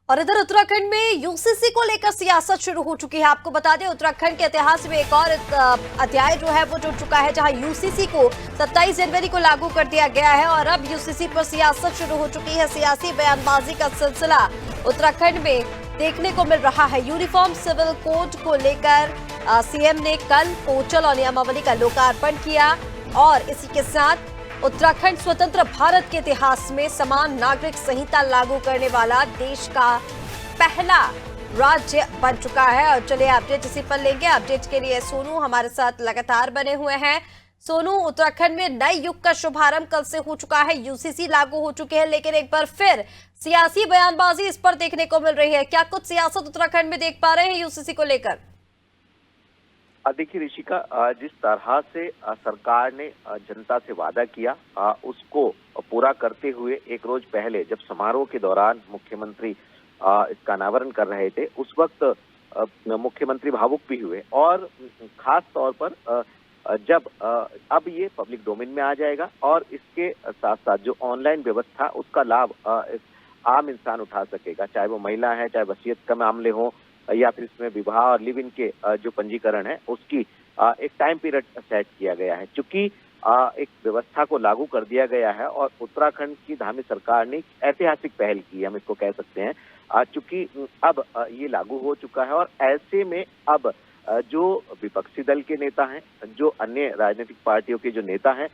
और इधर उत्तराखंड में यूसीसी को लेकर सियासत शुरू हो चुकी है। आपको बता दें, उत्तराखंड के इतिहास में एक और अध्याय जो है वो जुड़ चुका है, जहां यूसीसी को 27 जनवरी को लागू कर दिया गया है और अब यूसीसी पर सियासत शुरू हो चुकी है। सियासी बयानबाजी का सिलसिला उत्तराखंड में देखने को मिल रहा है। यूनिफॉर्म सिविल कोड को लेकर सीएम ने कल पोर्टल और नियमावली का लोकार्पण किया और इसी के साथ उत्तराखंड स्वतंत्र भारत के इतिहास में समान नागरिक संहिता लागू करने वाला देश का पहला राज्य बन चुका है। और चलिए अपडेट इसी पर लेंगे। अपडेट के लिए सोनू हमारे साथ लगातार बने हुए हैं। सोनू, उत्तराखंड में नए युग का शुभारंभ कल से हो चुका है, यूसीसी लागू हो चुके हैं, लेकिन एक बार फिर सियासी बयानबाजी इस पर देखने को मिल रही है। क्या कुछ सियासत उत्तराखंड में देख पा रहे हैं यूसीसी को लेकर? देखिए ऋषिका, जिस तरह से सरकार ने जनता से वादा किया उसको पूरा करते हुए एक रोज पहले जब समारोह के दौरान मुख्यमंत्री इसका अनावरण कर रहे थे, उस वक्त मुख्यमंत्री भावुक भी हुए और खास तौर पर जब अब ये पब्लिक डोमेन में आ जाएगा और इसके साथ साथ जो ऑनलाइन व्यवस्था उसका लाभ आम इंसान उठा सकेगा, चाहे वो महिला है, चाहे वसीयत का मामले हो या फिर इसमें विवाह और लिव इन के जो पंजीकरण है उसकी एक टाइम पीरियड सेट किया गया है। चूंकि एक व्यवस्था को लागू कर दिया गया है और उत्तराखंड की धामी सरकार ने ऐतिहासिक पहल की, हम इसको कह सकते हैं, चूंकि अब ये लागू हो चुका है और ऐसे में अब जो विपक्षी दल के नेता हैं, जो अन्य राजनीतिक पार्टियों के जो नेता हैं,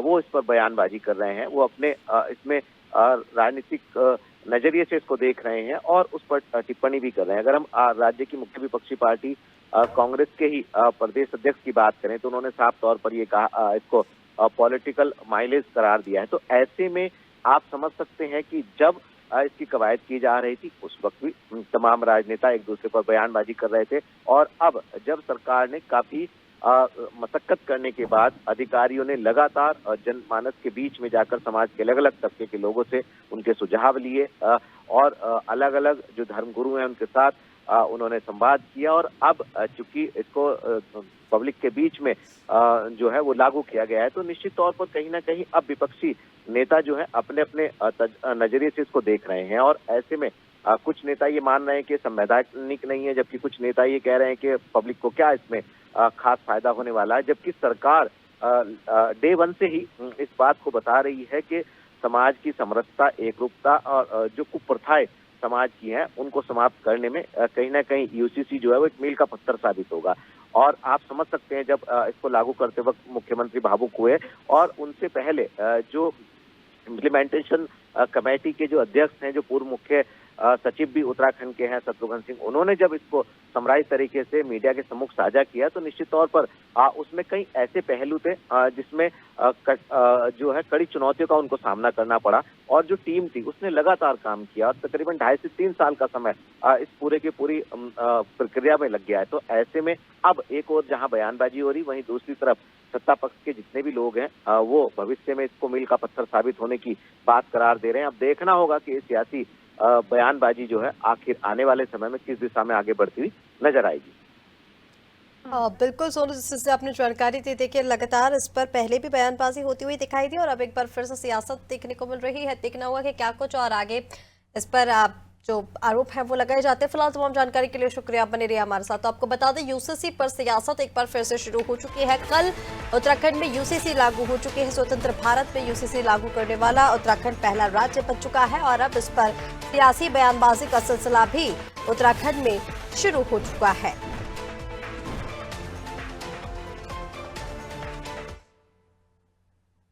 वो इस पर बयानबाजी कर रहे हैं। वो अपने इसमें राजनीतिक नजरिए से इसको देख रहे हैं और उस पर टिप्पणी भी कर रहे हैं। अगर हम राज्य की मुख्य विपक्षी पार्टी कांग्रेस के ही प्रदेश अध्यक्ष की बात करें तो उन्होंने साफ तौर पर ये कहा, इसको पॉलिटिकल माइलेज करार दिया है। तो ऐसे में आप समझ सकते हैं कि जब इसकी कवायद की जा रही थी उस वक्त भी तमाम राजनेता एक दूसरे पर बयानबाजी कर रहे थे और अब जब सरकार ने काफी मशक्कत करने के बाद अधिकारियों ने लगातार जनमानस के बीच में जाकर समाज के अलग अलग तबके के लोगों से उनके सुझाव लिए और अलग अलग जो धर्मगुरु हैं उनके साथ उन्होंने संवाद किया और अब चूंकि इसको पब्लिक के बीच में जो है वो लागू किया गया है, तो निश्चित तौर पर कहीं ना कहीं अब विपक्षी नेता जो है अपने अपने नजरिए से इसको देख रहे हैं और ऐसे में कुछ नेता ये मान रहे हैं कि संवैधानिक नहीं है, जबकि कुछ नेता ये कह रहे हैं कि पब्लिक को क्या इसमें खास फायदा होने वाला है। जबकि सरकार डे वन से ही इस बात को बता रही है कि समाज की समरसता, एकरूपता और जो कुप्रथाएं समाज की हैं उनको समाप्त करने में कहीं ना कहीं यूसीसी जो है वो एक मील का पत्थर साबित होगा। और आप समझ सकते हैं जब इसको लागू करते वक्त मुख्यमंत्री भावुक हुए और उनसे पहले जो इम्प्लीमेंटेशन कमेटी के जो अध्यक्ष हैं, जो पूर्व मुख्य सचिव भी उत्तराखंड के हैं शत्रुघ्न सिंह, उन्होंने जब इसको समराइज तरीके से मीडिया के सम्मुख साझा किया तो निश्चित तौर पर उसमें कई ऐसे पहलू थे जिसमें जो है कड़ी चुनौतियों का उनको सामना करना पड़ा और जो टीम थी उसने लगातार काम किया और तकरीबन 2.5 से 3 साल का समय इस पूरे की पूरी प्रक्रिया में लग गया है। तो ऐसे में अब एक और जहां बयानबाजी हो रही, वहीं दूसरी तरफ सत्ता पक्ष के जितने भी लोग हैं वो भविष्य में इसको मील का पत्थर साबित होने की बात करार दे रहे हैं। अब देखना होगा कि सियासी बयानबाजी जो है आखिर आने वाले समय में किस दिशा में आगे बढ़ती हुई नजर आएगी। बिल्कुल सोनू, जिससे आपने जानकारी दी। देखिए लगातार इस पर पहले भी बयानबाजी होती हुई दिखाई दी और अब एक बार फिर से सियासत देखने को मिल रही है। देखना होगा कि क्या कुछ और आगे इस पर जो आरोप है वो लगाए जाते हैं। फिलहाल तमाम जानकारी के लिए शुक्रिया, बने रहिए हमारे साथ। तो आपको बता दें, यूसीसी पर सियासत एक बार फिर से शुरू हो चुकी है। कल उत्तराखंड में यूसीसी लागू हो चुके हैं। स्वतंत्र भारत में यूसीसी लागू करने वाला उत्तराखंड पहला राज्य बन चुका है और अब इस पर सियासी बयानबाजी का सिलसिला भी उत्तराखंड में शुरू हो चुका है।